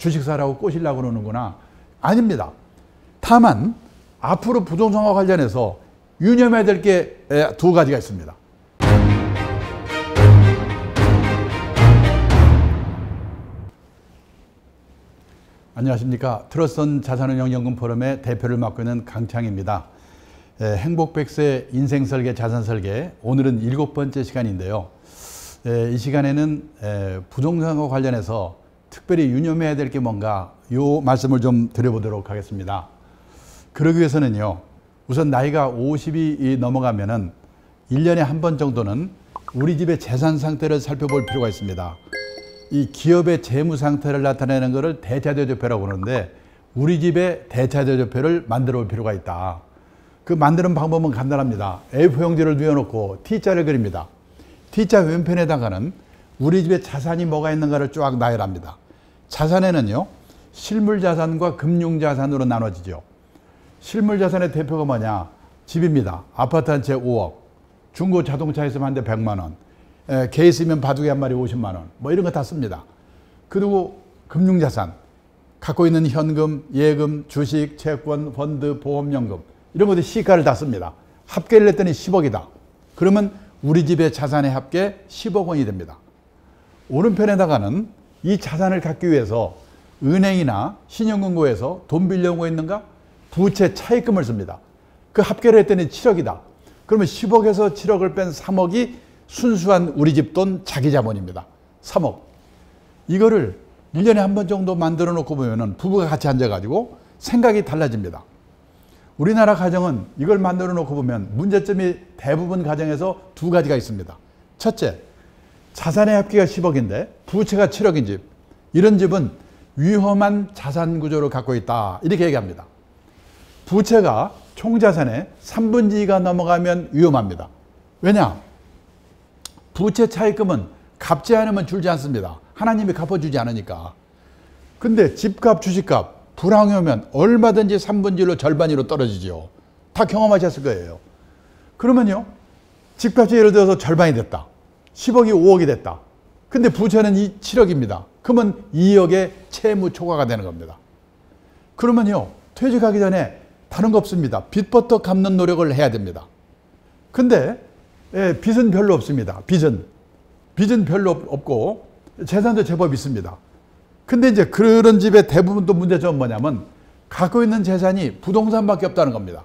주식 사라고 꼬시려고 그러는구나. 아닙니다. 다만 앞으로 부동산과 관련해서 유념해야 될 게 두 가지가 있습니다. 안녕하십니까. 트러스턴 자산운용연금 포럼의 대표를 맡고 있는 강창입니다. 행복 100세 인생 설계 자산 설계, 오늘은 7번째 시간인데요. 이 시간에는 부동산과 관련해서 특별히 유념해야 될 게 뭔가 요 말씀을 좀 드려보도록 하겠습니다. 그러기 위해서는요, 우선 나이가 50이 넘어가면은 1년에 한 번 정도는 우리 집의 재산 상태를 살펴볼 필요가 있습니다. 이 기업의 재무 상태를 나타내는 것을 대차대조표라고 하는데, 우리 집의 대차대조표를 만들어 볼 필요가 있다. 그 만드는 방법은 간단합니다. A4 용지를 뉘어놓고 T자를 그립니다. T자 왼편에다가는 우리 집에 자산이 뭐가 있는가를 쫙 나열합니다. 자산에는요, 실물자산과 금융자산으로 나눠지죠. 실물자산의 대표가 뭐냐? 집입니다. 아파트 한 채 5억, 중고 자동차 있으면 한 대 100만 원, 개 있으면 바둑이 한 마리 50만 원, 뭐 이런 거 다 씁니다. 그리고 금융자산, 갖고 있는 현금, 예금, 주식, 채권, 펀드, 보험연금, 이런 것들 시가를 다 씁니다. 합계를 했더니 10억이다. 그러면 우리 집의 자산의 합계 10억 원이 됩니다. 오른편에다가는 이 자산을 갖기 위해서 은행이나 신용금고에서 돈 빌려온 거 있는가? 부채 차입금을 씁니다. 그 합계를 했더니 7억이다. 그러면 10억에서 7억을 뺀 3억이 순수한 우리 집 돈 자기 자본입니다. 3억. 이거를 1년에 한 번 정도 만들어 놓고 보면은 부부가 같이 앉아가지고 생각이 달라집니다. 우리나라 가정은 이걸 만들어 놓고 보면 문제점이 대부분 가정에서 두 가지가 있습니다. 첫째, 자산의 합계가 10억인데 부채가 7억인 집. 이런 집은 위험한 자산 구조를 갖고 있다. 이렇게 얘기합니다. 부채가 총자산의 3분의 2가 넘어가면 위험합니다. 왜냐? 부채 차입금은 갚지 않으면 줄지 않습니다. 하나님이 갚아주지 않으니까. 근데 집값, 주식값 불황이 오면 얼마든지 3분의 1로 절반으로 떨어지죠. 다 경험하셨을 거예요. 그러면요, 집값이 예를 들어서 절반이 됐다. 10억이 5억이 됐다. 근데 부채는 7억입니다. 그러면 2억의 채무 초과가 되는 겁니다. 그러면요, 퇴직하기 전에 다른 거 없습니다. 빚부터 갚는 노력을 해야 됩니다. 근데 빚은 별로 없습니다. 빚은 별로 없고 재산도 제법 있습니다. 근데 이제 그런 집의 대부분 또 문제점은 뭐냐면 갖고 있는 재산이 부동산밖에 없다는 겁니다.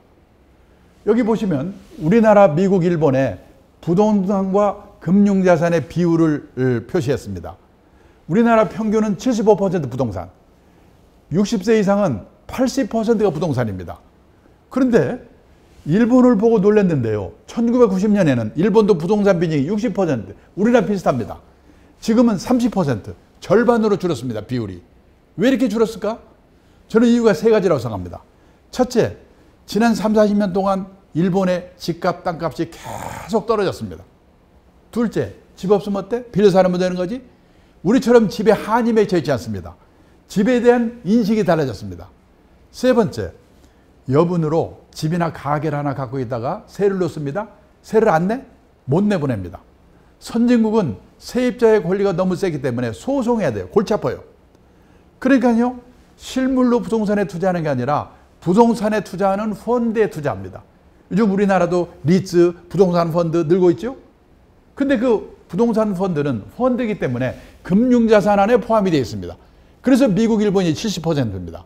여기 보시면 우리나라, 미국, 일본의 부동산과 금융자산의 비율을 표시했습니다. 우리나라 평균은 75% 부동산, 60세 이상은 80%가 부동산입니다. 그런데 일본을 보고 놀랐는데요. 1990년에는 일본도 부동산 비중이 60%, 우리나라 비슷합니다. 지금은 30%, 절반으로 줄었습니다. 비율이. 왜 이렇게 줄었을까? 저는 이유가 세 가지라고 생각합니다. 첫째, 지난 3, 40년 동안 일본의 집값, 땅값이 계속 떨어졌습니다. 둘째, 집 없으면 어때? 빌려 살면 되는 거지? 우리처럼 집에 한이 맺혀 있지 않습니다. 집에 대한 인식이 달라졌습니다. 세 번째, 여분으로 집이나 가게를 하나 갖고 있다가 세를 놓습니다. 세를 안 내? 못 내보냅니다. 선진국은 세입자의 권리가 너무 세기 때문에 소송해야 돼요. 골치 아파요. 그러니까요, 실물로 부동산에 투자하는 게 아니라 부동산에 투자하는 펀드에 투자합니다. 요즘 우리나라도 리츠, 부동산 펀드 늘고 있죠? 근데 그 부동산 펀드는 펀드이기 때문에 금융자산 안에 포함이 되어 있습니다. 그래서 미국, 일본이 70%입니다.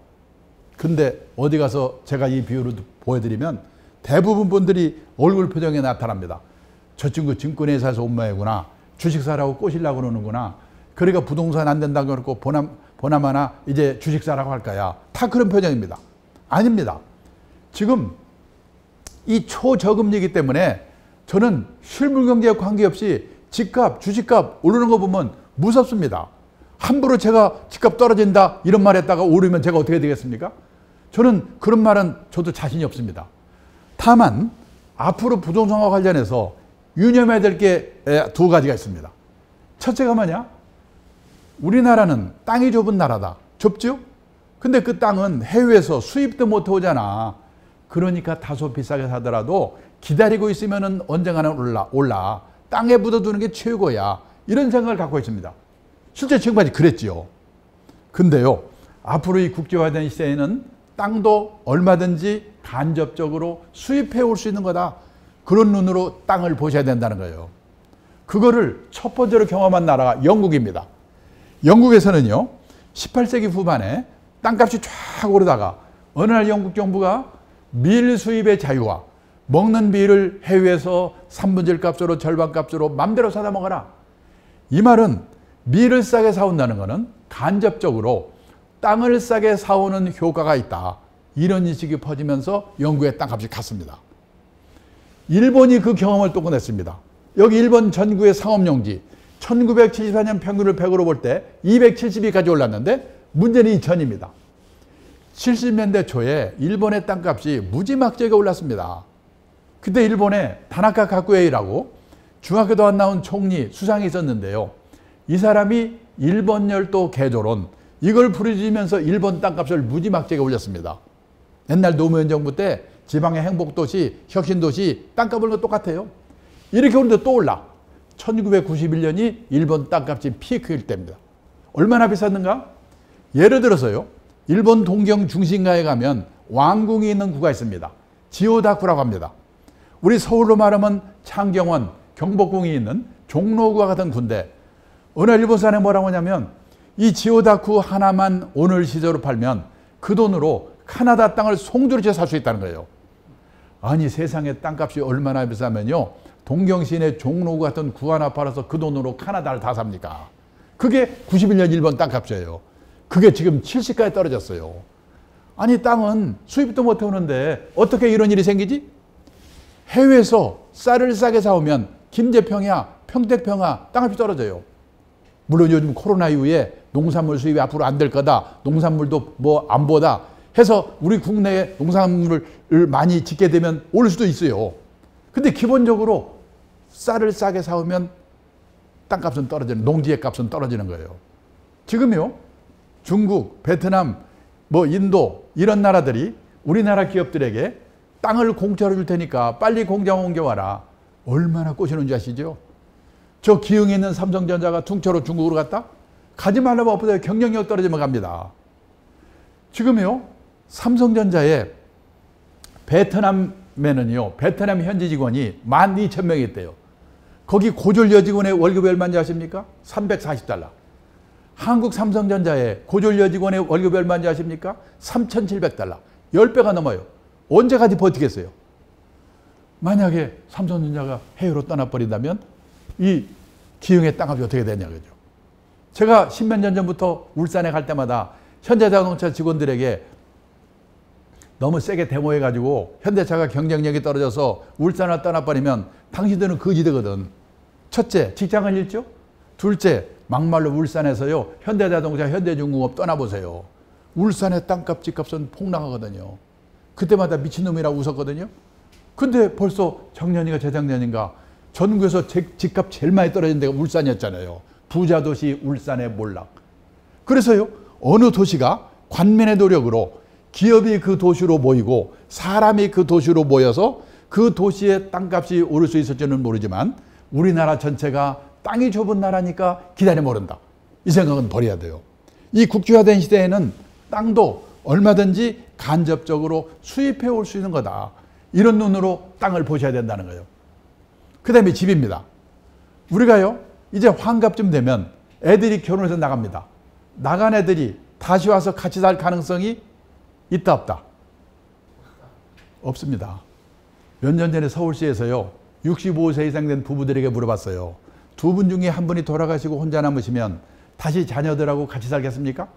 근데 어디 가서 제가 이 비율을 보여드리면 대부분 분들이 얼굴 표정에 나타납니다. 저 친구 증권회사에서 온 모양이구나. 주식 사라고 꼬시려고 그러는구나. 그러니까 부동산 안 된다고 그러고 보나마나 이제 주식 사라고 할 거야. 다 그런 표정입니다. 아닙니다. 지금 이 초저금리이기 때문에 저는 실물경제와 관계없이 집값, 주식값 오르는 거 보면 무섭습니다. 함부로 제가 집값 떨어진다 이런 말 했다가 오르면 제가 어떻게 되겠습니까? 저는 그런 말은 저도 자신이 없습니다. 다만 앞으로 부동산과 관련해서 유념해야 될 게 두 가지가 있습니다. 첫째가 뭐냐? 우리나라는 땅이 좁은 나라다. 좁죠? 근데 그 땅은 해외에서 수입도 못 해오잖아. 그러니까 다소 비싸게 사더라도 기다리고 있으면 언젠가는 올라. 땅에 묻어두는 게 최고야. 이런 생각을 갖고 있습니다. 실제 지금까지 그랬지요. 근데요, 앞으로 이 국제화된 시대에는 땅도 얼마든지 간접적으로 수입해 올 수 있는 거다. 그런 눈으로 땅을 보셔야 된다는 거예요. 그거를 첫 번째로 경험한 나라가 영국입니다. 영국에서는요, 18세기 후반에 땅값이 쫙 오르다가 어느 날 영국 정부가 밀 수입의 자유와 먹는 밀을 해외에서 3분의 1 값으로 절반 값으로 맘대로 사다 먹어라. 이 말은 밀을 싸게 사온다는 것은 간접적으로 땅을 싸게 사오는 효과가 있다. 이런 인식이 퍼지면서 영국의 땅값이 갔습니다. 일본이 그 경험을 또 꺼냈습니다. 여기 일본 전국의 상업용지 1974년 평균을 100으로 볼 때 270위까지 올랐는데 문제는 2000입니다. 70년대 초에 일본의 땅값이 무지막지하게 올랐습니다. 그때 일본에 다나카 가쿠에이라고 중학교도 안 나온 총리 수상이 있었는데요. 이 사람이 일본 열도 개조론 이걸 부르짖으면서 일본 땅값을 무지막지하게 올렸습니다. 옛날 노무현 정부 때 지방의 행복도시, 혁신도시 땅값 오른 거 똑같아요. 이렇게 오는데 또 올라. 1991년이 일본 땅값이 피크일 때입니다. 얼마나 비쌌는가? 예를 들어서요. 일본 동경 중심가에 가면 왕궁이 있는 구가 있습니다. 지오다쿠라고 합니다. 우리 서울로 말하면 창경원, 경복궁이 있는 종로구와 같은 군데 어느 일본 사람이 뭐라고 하냐면 이 지오다쿠 하나만 오늘 시세로 팔면 그 돈으로 카나다 땅을 송두리째 살 수 있다는 거예요. 아니 세상에 땅값이 얼마나 비싸면요. 동경 시내 종로구 같은 구 하나 팔아서 그 돈으로 카나다를 다 삽니까? 그게 91년 일본 땅값이에요. 그게 지금 70까지 떨어졌어요. 아니 땅은 수입도 못 해오는데 어떻게 이런 일이 생기지? 해외에서 쌀을 싸게 사오면 김제평야, 평택평야 땅값이 떨어져요. 물론 요즘 코로나 이후에 농산물 수입이 앞으로 안 될 거다. 농산물도 뭐 안 보다 해서 우리 국내에 농산물을 많이 짓게 되면 올 수도 있어요. 근데 기본적으로 쌀을 싸게 사오면 땅값은 떨어지는, 농지의 값은 떨어지는 거예요. 지금요, 중국, 베트남, 뭐 인도 이런 나라들이 우리나라 기업들에게 땅을 공짜로 줄 테니까 빨리 공장 옮겨와라. 얼마나 꼬시는지 아시죠? 저 기흥에 있는 삼성전자가 퉁쳐로 중국으로 갔다? 가지 말라면 엎어져요. 경쟁력 떨어지면 갑니다. 지금요, 삼성전자에 베트남에는요, 베트남 현지 직원이 12,000명이 있대요. 거기 고졸 여직원의 월급이 얼마인지 아십니까? 340달러. 한국 삼성전자에 고졸 여직원의 월급이 얼마인지 아십니까? 3,700달러. 10배가 넘어요. 언제까지 버티겠어요? 만약에 삼성전자가 해외로 떠나버린다면 이 기흥의 땅값이 어떻게 되냐 그죠? 제가 10몇 년 전부터 울산에 갈 때마다 현대자동차 직원들에게 너무 세게 데모해가지고 현대차가 경쟁력이 떨어져서 울산을 떠나버리면 당신들은 거지되거든. 첫째, 직장을 잃죠? 둘째, 막말로 울산에서요, 현대자동차, 현대중공업 떠나보세요. 울산의 땅값, 집값은 폭락하거든요. 그때마다 미친놈이라고 웃었거든요. 근데 벌써 작년인가 재작년인가 전국에서 집값 제일 많이 떨어진 데가 울산이었잖아요. 부자 도시 울산의 몰락. 그래서요, 어느 도시가 관민의 노력으로 기업이 그 도시로 모이고 사람이 그 도시로 모여서 그 도시의 땅값이 오를 수 있을지는 모르지만 우리나라 전체가 땅이 좁은 나라니까 기다려 모른다. 이 생각은 버려야 돼요. 이 국제화된 시대에는 땅도 얼마든지 간접적으로 수입해 올 수 있는 거다. 이런 눈으로 땅을 보셔야 된다는 거예요. 그 다음에 집입니다. 우리가요, 이제 환갑쯤 되면 애들이 결혼해서 나갑니다. 나간 애들이 다시 와서 같이 살 가능성이 있다 없다? 없습니다. 몇 년 전에 서울시에서요, 65세 이상 된 부부들에게 물어봤어요. 두 분 중에 한 분이 돌아가시고 혼자 남으시면 다시 자녀들하고 같이 살겠습니까?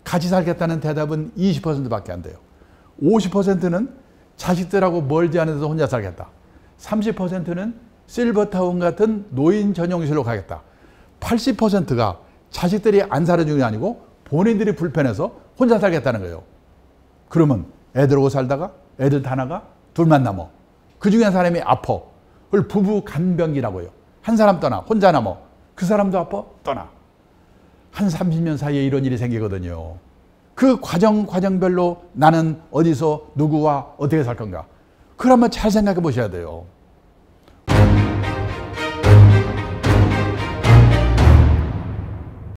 같이 살겠다는 대답은 20%밖에 안 돼요. 50%는 자식들하고 멀지 않은 데서 혼자 살겠다. 30%는 실버타운 같은 노인 전용실로 가겠다. 80%가 자식들이 안 살아주는 게 아니고 본인들이 불편해서 혼자 살겠다는 거예요. 그러면 애들하고 살다가 애들 다 나가 둘만 남어. 그 중에 한 사람이 아파. 그걸 부부 간병기라고 해요. 한 사람 떠나 혼자 남어. 그 사람도 아파 떠나. 한 30년 사이에 이런 일이 생기거든요. 그 과정별로 나는 어디서 누구와 어떻게 살 건가. 그걸 한번 잘 생각해 보셔야 돼요.